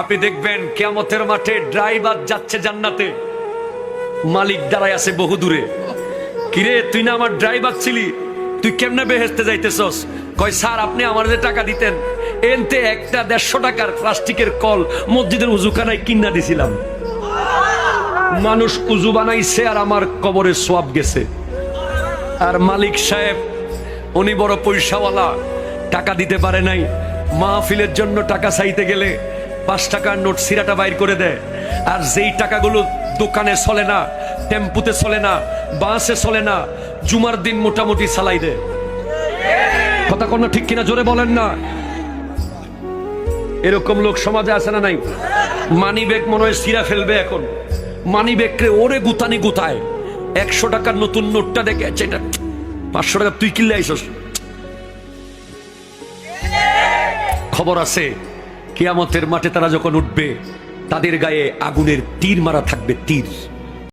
আপনি দেখবেন কিয়ামতের মাঠে ড্রাইভার যাচ্ছে জান্নাতে, মালিক দাঁড়ায় আছে বহু দূরে। কিরে তুই না আমার ড্রাইভার ছিলি, তুই কেমনে বেহেশতে যাইতেছস? কয় স্যার আপনি আমার যে টাকা দিতেন এনতে একটা 150 টাকার প্লাস্টিকের কল মসজিদের উজুখানায় কিনা দিছিলাম। মানুষ উজু বানাইছে আর আমার কবরে সোয়াব গেছে। আর মালিক সাহেব উনি বড় পয়সাওয়ালা, টাকা দিতে পারে নাই। মাহফিলের জন্য টাকা চাইতে গেলে 5 টাকার নোট সিরাটা বাইর করে দেয়। আর যেই টাকাগুলো দোকানে চলে না, টেম্পুতে চলে না, বাসে চলে না, জুমার দিন মোটামুটি চালাই দেয়। কথা কোন ঠিক কিনা জোরে বলেন না। এরকম লোক সমাজে আছে না নাই? মানি ব্যাগ মনে হয় সিরা ফেলবে এখন, মানি ব্যাগকে ওরে গুতানি গুতায়। 100 টাকার নতুন নোটটা দেখে এটা 500 টাকা তুই কিনলে আইসস। খবর আছে কিয়ামতের মাঠে তারা যখন উঠবে তাদের গায়ে আগুনের তীর মারা থাকবে, তীর।